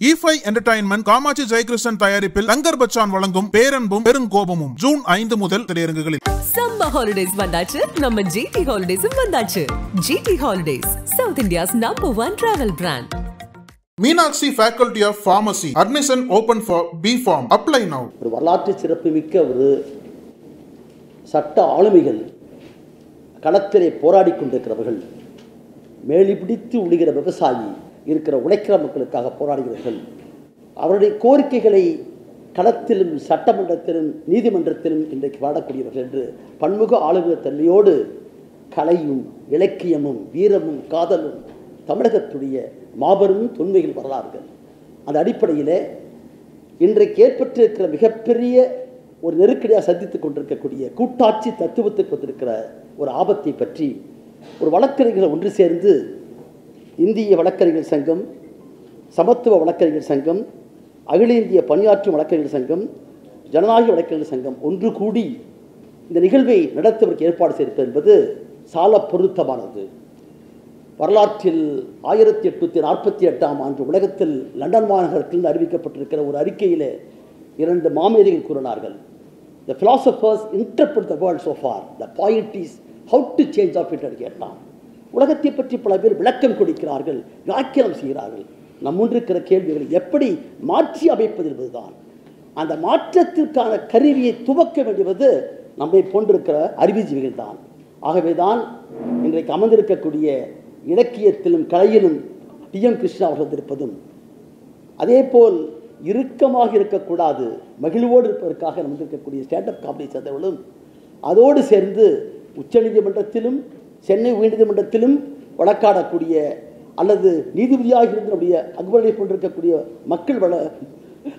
E5 entertainment Kamakshi Jayakrishnan தயாரிப்பில் தங்கர் பச்சான் வழங்கும் பேரன்பும் பெருங்கோபமும் June 5 முதல் திரையரங்குகளில். சம்மர் ஹாலிடேஸ் வந்தாச்சு, நம்ம GT ஹாலிடேஸும் வந்தாச்சு. GT holidays, south India's #1 travel brand. Meenakshi faculty of pharmacy admission open for B.Pharm. Apply now. ஒரு வரலாற்று சிறப்புமிக்க ஒரு சட்ட ஆளுமைகள், களத்திலே போராடி கொண்டிருக்கிறவர்கள், மேலி பிடித்து உழுகிற விவசாயி, இருக்கிற உழைக்கிற மக்களுக்காக போராடுகிறார்கள். அவருடைய கோரிக்கைகளை களத்திலும் சட்டமன்றத்திலும் நீதிமன்றத்திலும் இன்றைக்கு வாடக்கூடியவர்கள் என்று பன்முக ஆளுமை தன்மையோடு கலையும் இலக்கியமும் வீரமும் காதலும் தமிழகத்துடைய மாபெரும் தொன்மைகள் வரலாறுகள். அந்த அடிப்படையில் இன்றைக்கு ஏற்பட்டிருக்கிற மிகப்பெரிய ஒரு நெருக்கடியாக சந்தித்துக் கொண்டிருக்கக்கூடிய கூட்டாட்சி தத்துவத்துக்கு வந்திருக்கிற ஒரு ஆபத்தை பற்றி ஒரு வழக்கறிஞர்கள் ஒன்று சேர்ந்து இந்திய வழக்கறிஞர் சங்கம், சமத்துவ வழக்கறிஞர் சங்கம், அகில இந்திய பணியாற்றும் வழக்கறிஞர் சங்கம், ஜனநாயக வழக்கறிஞர் சங்கம் ஒன்று கூடி இந்த நிகழ்வை நடத்துவதற்கு ஏற்பாடு செய்திருப்பது என்பது சால பொருத்தமானது. வரலாற்றில் 1848ஆம் ஆண்டு உலகத்தில் லண்டன் மாநகரத்தில் அறிவிக்கப்பட்டிருக்கிற ஒரு அறிக்கையில் 2 மாமேதைகள் கூறினார்கள். The philosophers interpret the world so far. The point is how to change of it கேட்டான். உலகத்தை பற்றி பல பேர் விளக்கம் கொடுக்கிறார்கள், வியாக்கியானம் செய்கிறார்கள். நம் முன்னிருக்கிற கேள்விகளை எப்படி மாற்றி அமைப்பது என்பதுதான். அந்த மாற்றத்திற்கான கருவியை துவக்க வேண்டியது நம்மை போன்றிருக்கிற அறிவுஜீவிகள் தான். ஆகவே தான் இன்றைக்கு அமர்ந்திருக்கக்கூடிய இலக்கியத்திலும் கலையிலும் TM கிருஷ்ணா அவர்கள் வந்திருப்பதும், அதே போல் இறுக்கமாக இருக்கக்கூடாது, மகிழ்வோடு இருப்பதற்காக வந்திருக்கக்கூடிய ஸ்டாண்டப் காமெடி சேர்ந்தவர்களும், அதோடு சேர்ந்து உச்சநீதிமன்றத்திலும் சென்னை உயர்நீதிமன்றத்திலும் வழக்காடக்கூடிய அல்லது நீதிபதியாக இருந்து நம்முடைய அக்பரை போன்றிருக்கக்கூடிய மக்கள்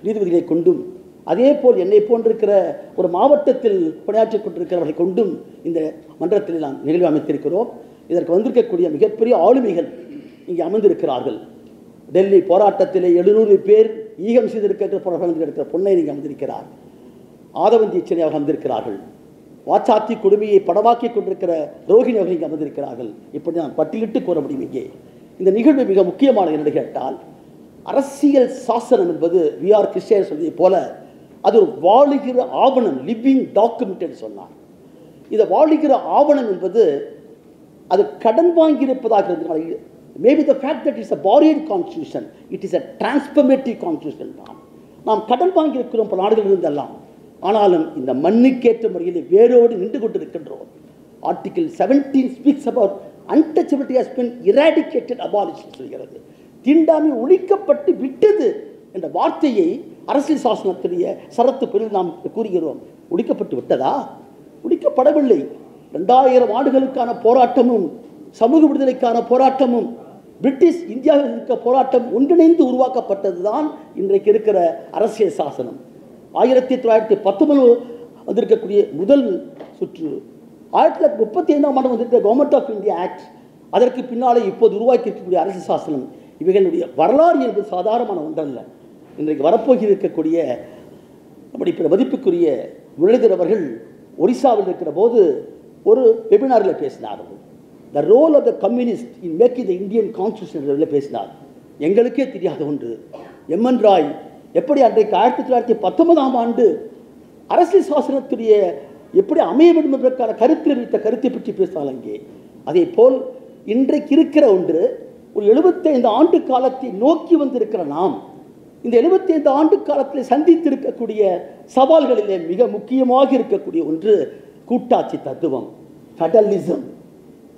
நீதிபதிகளை கொண்டும், அதே போல் என்னை போன்றிருக்கிற ஒரு மாவட்டத்தில் பணியாற்றிக் கொண்டிருக்கிறவர்களை கொண்டும் இந்த மன்றத்தில் நாம் நிகழ்வு அமைத்திருக்கிறோம். இதற்கு வந்திருக்கக்கூடிய மிகப்பெரிய ஆளுமைகள் இங்கே அமர்ந்திருக்கிறார்கள். டெல்லி போராட்டத்திலே 700 பேர் ஈகம் செய்திருக்கிற பொன்னை இங்கே அமர்ந்திருக்கிறார். ஆதவந்தி சென்னை அவர்கள் அமர்ந்திருக்கிறார்கள். வாச்சாத்தி கொடுமையை படமாக்கி கொண்டிருக்கிற ரோஹிணி அவர்கள் இங்கே அமர்ந்திருக்கிறார்கள். இப்படி நான் பட்டியலிட்டு கூற முடியும். இங்கே இந்த நிகழ்வு மிக முக்கியமானது என்று கேட்டால், அரசியல் சாசனம் என்பது VR கிருஷ்ணன் சொல்வதை போல அது ஒரு வாழுகிற ஆவணம், லிவிங் டாக்குமெண்ட் என்று சொன்னார். இதை வாழுகிற ஆவணம் என்பது அது கடன் வாங்கியிருப்பதாக இருந்தால், maybe the fact that is a borrowed constitution, it is a transformative constitution தான். நாம் கடன் வாங்கியிருக்கிறோம் பல நாடுகள் இருந்தெல்லாம், ஆனாலும் இந்த மண்ணுக்கேற்ற முறையில் வேரோடு நின்று கொண்டிருக்கின்றோம். Article 17 speaks about untouchability has been eradicated, abolish சொல்கிறது. தீண்டாமை ஒழிக்கப்பட்டு விட்டது என்ற வார்த்தையை அரசியல் சாசனத்துடைய சரத்து பிரிவில் நாம் கூறுகிறோம். ஒழிக்கப்பட்டு விட்டதா? ஒழிக்கப்படவில்லை. 2000 ஆண்டுகளுக்கான போராட்டமும் சமூக விடுதலைக்கான போராட்டமும் பிரிட்டிஷ் இந்தியாவில் இருக்க போராட்டம் ஒன்றிணைந்து உருவாக்கப்பட்டது தான் இன்றைக்கு இருக்கிற அரசியல் சாசனம். 1919 வந்திருக்கக்கூடிய முதல் சுற்று, 1935ஆம் ஆண்டு வந்திருக்கிற கவர்மெண்ட் ஆஃப் இந்தியா ஆக்ட், அதற்கு பின்னாலே இப்போது உருவாக்கி இருக்கக்கூடிய அரசியல் சாசனம், இவைகளுடைய வரலாறு என்பது சாதாரணமான ஒன்றல்ல. இன்றைக்கு வரப்போகி இருக்கக்கூடிய நம்முடைய மதிப்புக்குரிய முரளிதர் அவர்கள் ஒரிசாவில் இருக்கிற போது ஒரு வெபினாரில் பேசினார்கள். The role of the communist in making the Indian constitution பேசினார். எங்களுக்கே தெரியாத ஒன்று, MN ராய் எப்படி அன்றைக்கு 1919ஆம் ஆண்டு அரசியல் சாசனத்துடைய எப்படி அமைய வேண்டும் என்பதற்கான கருத்தில் வைத்த கருத்தை பற்றி பேசினார் அங்கே. அதே போல் இன்றைக்கு இருக்கிற ஒன்று, ஒரு 75 ஆண்டு காலத்தை நோக்கி வந்திருக்கிற நாம், இந்த 75 ஆண்டு காலத்தில் சந்தித்திருக்கக்கூடிய சவால்களிலே மிக முக்கியமாக இருக்கக்கூடிய ஒன்று கூட்டாட்சி தத்துவம், ஃபெடரலிசம்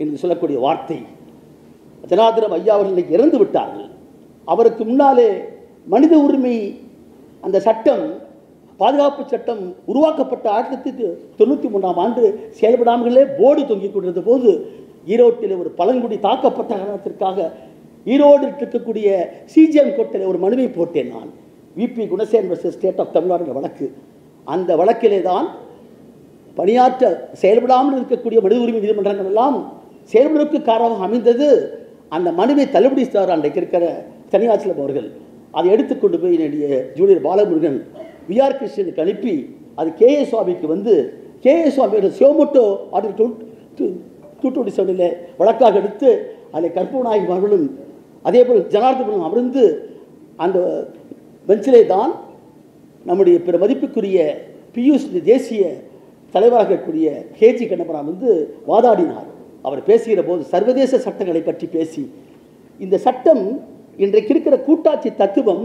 என்று சொல்லக்கூடிய வார்த்தை. ஜனார்தனம் ஐயா அவர்கள் இறந்து விட்டார்கள். அவருக்கு முன்னாலே மனித உரிமை அந்த சட்டம், பாதுகாப்பு சட்டம் உருவாக்கப்பட்ட 1993ஆம் ஆண்டு செயல்படாமலே போர்டு தொங்கிக் கொண்டிருந்த போது, ஈரோட்டில் ஒரு பழங்குடி தாக்கப்பட்ட காரணத்திற்காக ஈரோடு இருக்கக்கூடிய CJM கோர்ட்டில் ஒரு மனுவை போட்டேன் நான். VP Gunasekaran versus state of Tamil Nadu வழக்கு. அந்த வழக்கிலே தான் பணியாற்ற செயல்படாமல் இருக்கக்கூடிய மனித உரிமை நீதிமன்றங்கள் எல்லாம் செயல்படுவதற்கு காரணமாக அமைந்தது. அந்த மனுவை தள்ளுபடி செய்தார் அன்றைக்கு இருக்கிற தனியாட்சியம் அவர்கள். அதை எடுத்துக்கொண்டு போய் என்னுடைய ஜூனியர் பாலமுருகன் VR கிருஷ்ணனுக்கு அனுப்பி, அது KA சுவாமிக்கு வந்து, KA சுவாமி சிவமோட்டோ ஆர்டிகல் 227 வழக்காக எடுத்து அதில் கற்பூநாயகி அவர்களும் அதே போல் ஜனார்தனும் அமர்ந்து அந்த பெஞ்சிலே தான் நம்முடைய பிற மதிப்புக்குரிய பியூஷ் தேசிய தலைவராக இருக்கக்கூடிய கேஜி கண்ணபுரம் வந்து வாதாடினார். அவர் பேசுகிற போது சர்வதேச சட்டங்களை பற்றி பேசி இந்த சட்டம் இன்றைக்கு இருக்கிற கூட்டாட்சி தத்துவம்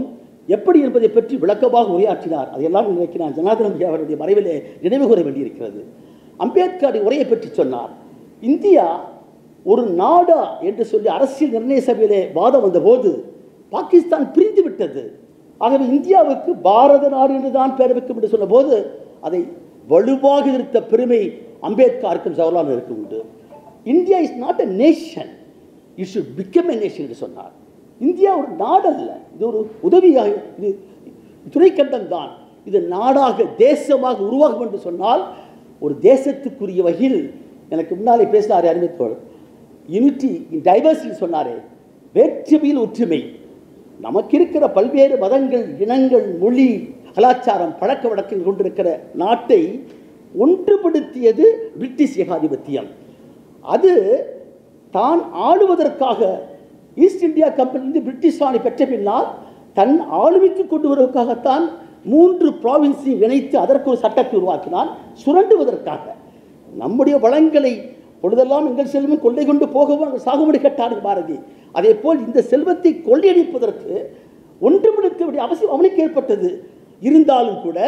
எப்படி என்பதை பற்றி விளக்கமாக உரையாற்றினார். அதையெல்லாம் இன்றைக்கு நான் ஜனார்தன அவருடைய மறைவிலே நினைவு கூற வேண்டியிருக்கிறது. அம்பேத்கர் உரையை பற்றி சொன்னார். இந்தியா ஒரு நாடா என்று சொல்லி அரசியல் நிர்ணய சபையிலே வாதம் வந்தபோது பாகிஸ்தான் பிரிந்து விட்டது. ஆகவே இந்தியாவுக்கு பாரத நாடு என்று தான் பெயர் வைக்கும் என்று சொன்ன போது அதை வலுவாக இருந்த பெருமை அம்பேத்கருக்கும் ஜவஹர்லாலுக்கும் உண்டு. India is not a nation, it should become a nation என்று சொன்னார். இந்தியா ஒரு நாடு அல்ல, இது ஒரு உதவியாக, இது துணைக்கண்டம் தான். இது நாடாக தேசமாக உருவாகும் என்று சொன்னால் ஒரு தேசத்துக்குரிய வகையில் எனக்கு முன்னாலே பேசினாரே அறிவித்தோடு யூனிட்டி இன் டைவர்சிட்டி சொன்னாரே, வேற்றுமையில் ஒற்றுமை. நமக்கு இருக்கிற பல்வேறு மதங்கள், இனங்கள், மொழி, கலாச்சாரம், பழக்க வழக்கங்கள் கொண்டிருக்கிற நாட்டை ஒன்றுபடுத்தியது பிரிட்டிஷ் ஏகாதிபத்தியம். அது தான் ஆளுவதற்காக ஈஸ்ட் இந்தியா கம்பெனி பிரிட்டிஷ் ஆணை பெற்ற பின்னால் தன் ஆளுமைக்கு கொண்டு வருவதற்காகத்தான் 3 ப்ராவின்ஸையும் இணைத்து அதற்கு ஒரு சட்டத்தை உருவாக்கினான், சுரண்டுவதற்காக. நம்முடைய வளங்களை பொழுதெல்லாம் எங்கள் செல்வம் கொள்ளை கொண்டு போகவும் சாகுபடி கட்டாரு பாரதி. அதே போல் இந்த செல்வத்தை கொள்ளையடிப்பதற்கு ஒன்றுபடுத்த வேண்டிய அவசியம் அவனுக்கு ஏற்பட்டது. இருந்தாலும் கூட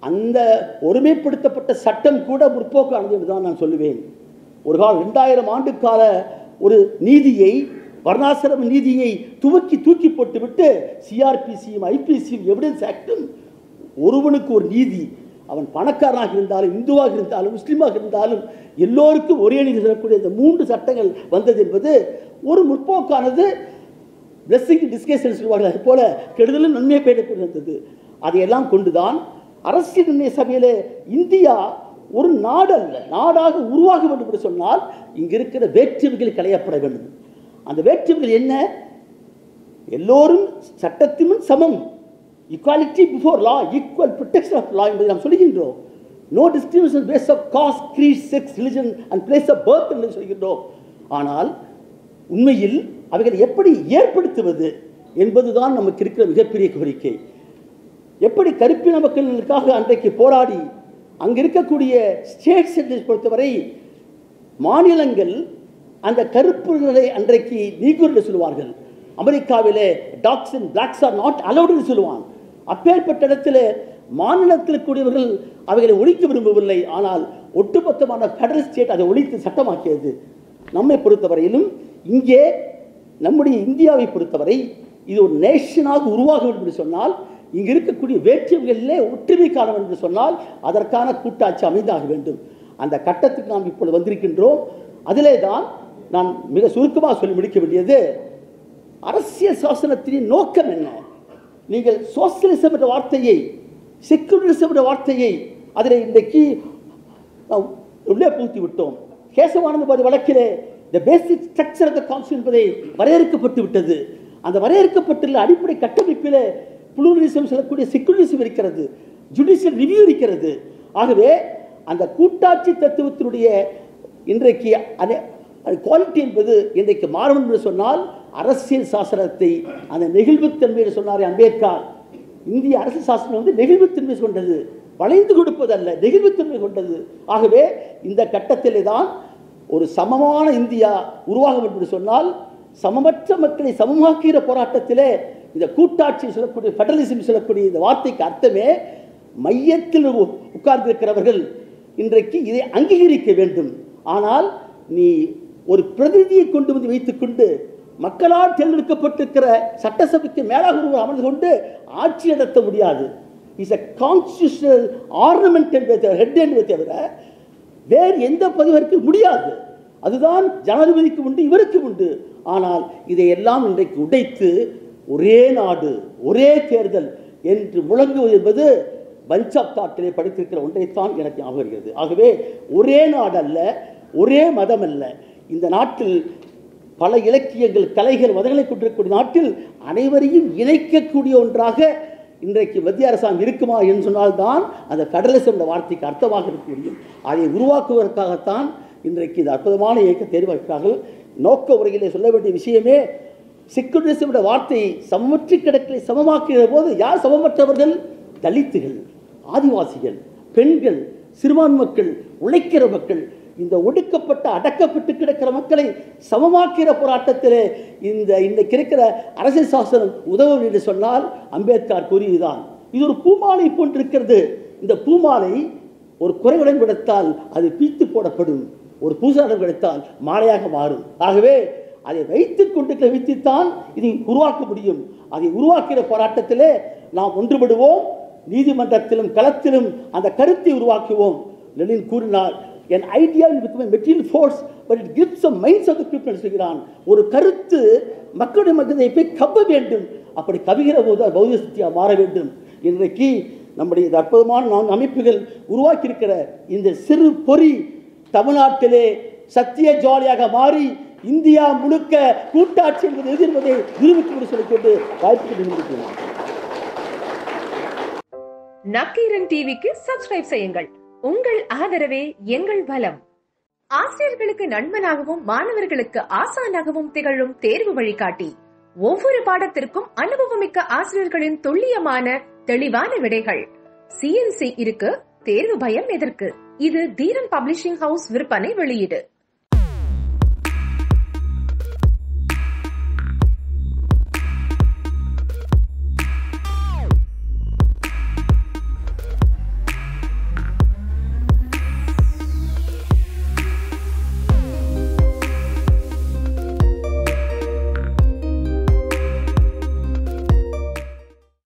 அந்த ஒருமைப்படுத்தப்பட்ட சட்டம் கூட முற்போக்கானது என்று தான் நான் சொல்லுவேன். ஒரு காலம் 2000 ஆண்டு கால ஒரு நீதியை, வர்ணாசிரம நீதியை தூக்கி போட்டுவிட்டு சிஆர்பிசியும் ஐபிசியும் எவிடன்ஸ் ஆக்டும் ஒருவனுக்கு ஒரு நீதி, அவன் பணக்காரனாக இருந்தாலும் இந்துவாக இருந்தாலும் முஸ்லீமாக இருந்தாலும் எல்லோருக்கும் ஒரே நீதி சொல்லக்கூடிய இந்த 3 சட்டங்கள் வந்தது என்பது ஒரு முற்போக்கானது. பிளெஸிங் டிஸ்கஷன் சொல்வார்கள், அது போல கெடுதலும் நன்மையை பெயர்ந்தது. அதையெல்லாம் கொண்டுதான் அரசியல் நிர்ணய சபையிலே இந்தியா ஒரு நாடு அல்ல, நாடாக உருவாக வேண்டும் என்று சொன்னால் இங்கு இருக்கிற வேற்றுமைகள் களையப்பட வேண்டும். அந்த வேற்றுமைகள் என்ன? எல்லோரும் சட்டத்தின் முன் சமம், equality before law, equal protection of law என்பதை நாம் சொல்கின்றோம். No discrimination base of caste, creed, sex, religion and place of birth என்று சொல்கின்றோம். ஆனால் உண்மையில் அவைகளை எப்படி ஏற்படுத்துவது என்பதுதான் நமக்கு இருக்கிற மிகப்பெரிய கோரிக்கை. எப்படி கருப்பின மக்களுக்காக அன்றைக்கு போராடி அங்கு இருக்கக்கூடிய ஸ்டேட்ஸ் என்று பொறுத்தவரை மாநிலங்கள் அந்த கருப்புகளை அன்றைக்கு நீக்குர் என்று சொல்லுவார்கள். அமெரிக்காவிலே dogs and blacks are not allowed என்று சொல்லுவான். அப்பேற்பட்ட இடத்துல மாநிலத்தில் கூடியவர்கள் அவைகளை ஒழிக்க விரும்பவில்லை. ஆனால் ஒட்டுமொத்தமான ஃபெடரல் ஸ்டேட் அதை ஒழித்து சட்டமாக்கியது. நம்மை பொறுத்தவரையிலும் இங்கே நம்முடைய இந்தியாவை பொறுத்தவரை இது ஒரு நேஷனாக உருவாக வேண்டும் என்று சொன்னால் இங்கு இருக்கக்கூடிய வேற்றுமைகளிலே ஒற்றுமை காண வேண்டும் என்று சொன்னால் அதற்கான கூட்டாட்சி அமைந்தாக வேண்டும். அந்த கட்டத்துக்கு நாம் இப்பொழுது வந்திருக்கின்றோம். அதிலே தான் நான் மிக சுருக்கமாக சொல்லி முடிக்க வேண்டியது, அரசியல் சாசனத்தின் நோக்கம் என்ன? நீங்கள் சோசியலிசம் என்ற வார்த்தையை, செக்குலரிசம் என்ற வார்த்தையை அதில் இன்றைக்கு நாம் உள்ளே பூத்தி விட்டோம். கேசவானந்த வழக்கிலே the basic structure of the constitution என்பதை வரையறுக்கப்பட்டு விட்டது. அந்த வரையறுக்கப்பட்டுள்ள அடிப்படை கட்டமைப்பிலே புளூரலிசம் சொல்லக்கூடிய செக்குலரிசம் இருக்கிறது, ஜுடிஷியல் ரிவ்யூ இருக்கிறது. ஆகவே அந்த கூட்டாட்சி தத்துவத்தினுடைய இன்றைக்கு குவாலிட்டி என்பது இன்றைக்கு மாறும் என்று சொன்னால் அரசியல் சாசனத்தை அந்த நெகிழ்வுத்தன்மையை சொன்னார் அம்பேத்கர். இந்திய அரசியல் சாசனம் வந்து நெகிழ்வுத்தன்மை கொண்டது, வளைந்து கொடுப்பதல்ல, நெகிழ்வுத்தன்மை கொண்டது. ஆகவே இந்த கட்டத்திலே தான் ஒரு சமமான இந்தியா உருவாகும் என்று சொன்னால் சமமற்ற மக்களை சமமாக்குகிற போராட்டத்திலே இந்த கூட்டாட்சி சொல்லக்கூடிய ஃபெடரலிசம் சொல்லக்கூடிய இந்த வார்த்தைக்கு அர்த்தமே மையத்தில் உட்கார்ந்திருக்கிறவர்கள் இன்றைக்கு இதை அங்கீகரிக்க வேண்டும். ஆனால் நீ ஒரு பிரதிநிதியை கொண்டு வந்து வைத்துக்கொண்டு மக்களால் தேர்ந்தெடுக்கப்பட்டிருக்கிற சட்டசபைக்கு மேலாக ஒருவர் அமர்ந்து கொண்டு ஆட்சி நடத்த முடியாது. இஸ் அ கான்ஸ்டிடியூஷனல் ஆர்னமெண்ட் என்பதை ஹெட் என்பதை தவிர வேறு எந்த பதிவிற்கு முடியாது. அதுதான் ஜனாதிபதிக்கு உண்டு, இவருக்கு உண்டு. ஆனால் இதையெல்லாம் இன்றைக்கு உடைத்து ஒரே நாடு ஒரே தேர்தல் என்று முழங்குவது என்பது பஞ்ச் ஆஃப் தாட்டிலே படித்திருக்கிற ஒன்றைத்தான் எனக்கு ஞாபகம் வருகிறது. ஆகவே ஒரே நாடு அல்ல, ஒரே மதம் அல்ல. இந்த நாட்டில் பல இலக்கியங்கள், கலைகள், மதங்களை கொண்டிருக்கக்கூடிய நாட்டில் அனைவரையும் இணைக்கக்கூடிய ஒன்றாக இன்றைக்கு மத்திய அரசாங்கம் இருக்குமா என்று சொன்னால்தான் அந்த ஃபெடரலிசம் என்ற வார்த்தைக்கு அர்த்தமாக இருக்க முடியும். அதை உருவாக்குவதற்காகத்தான் இன்றைக்கு இது அற்புதமான இயக்க தேர்வாக்கிறார்கள். நோக்க உரையிலே சொல்ல வேண்டிய விஷயமே செக்குலரிசம் என்ற வார்த்தையை சமமற்ற கிடக்கலை சமமாக்குகிற போது யார் சமமற்றவர்கள்? தலித்துகள், ஆதிவாசிகள், பெண்கள், சிறுபான்மை மக்கள், உழைக்கிற மக்கள், இந்த ஒடுக்கப்பட்ட அடக்கப்பட்டு கிடக்கிற மக்களை சமமாக்கிற போராட்டத்தில் இன்றைக்கு இருக்கிற அரசியல் சாசனம் உதவும் என்று சொன்னால் அம்பேத்கர் கூறியதுதான். இது ஒரு பூமாலை போன்றிருக்கிறது. இந்த பூமாலை ஒரு குறைவுடன் கொடுத்தால் அது பீத்து போடப்படும், ஒரு பூசாடம் கொடுத்தால் மாலையாக மாறும். ஆகவே அதை வைத்துக் கொண்டு வைத்துத்தான் இதை உருவாக்க முடியும். அதை உருவாக்கிற போராட்டத்திலே நாம் ஒன்றுபடுவோம். நீதிமன்றத்திலும் களத்திலும் அந்த கருத்தை உருவாக்குவோம். லெனின் கூறினார், an idea will become a material force but it gives the minds of the people சொல்கிறான். ஒரு கருத்து மக்களுடைய மனதை போய் கவ்வ வேண்டும். அப்படி கவிகிற போது பௌத்த சக்தியாக மாற வேண்டும். இன்றைக்கு நம்முடைய அற்புதமான அமைப்புகள் உருவாக்கி இருக்கிற இந்த சிறு பொறி தமிழ்நாட்டிலே சத்திய ஜாலியாக மாறி இந்தியா முழுக்க கூட்டாட்சி என்பது எதிர்வதை நிரூபித்து சொல்லிக்கொண்டு வாய்ப்பு நிரூபிக்கிறோம். நக்கீரன் டிவிக்கு சப்ஸ்கிரைப் செய்யுங்கள். உங்கள் ஆதரவே எங்கள் பலம். ஆசிரியர்களுக்கு நண்பனாகவும் மாணவர்களுக்கு ஆசானாகவும் திகழும் தேர்வு வழிகாட்டி. ஒவ்வொரு பாடத்திற்கும் அனுபவமிக்க ஆசிரியர்களின் துல்லியமான தெளிவான விடைகள். CNC இருக்கு, தேர்வு பயம் எதற்கு? இது தீரன் பப்ளிஷிங் ஹவுஸ் விற்பனை வெளியீடு.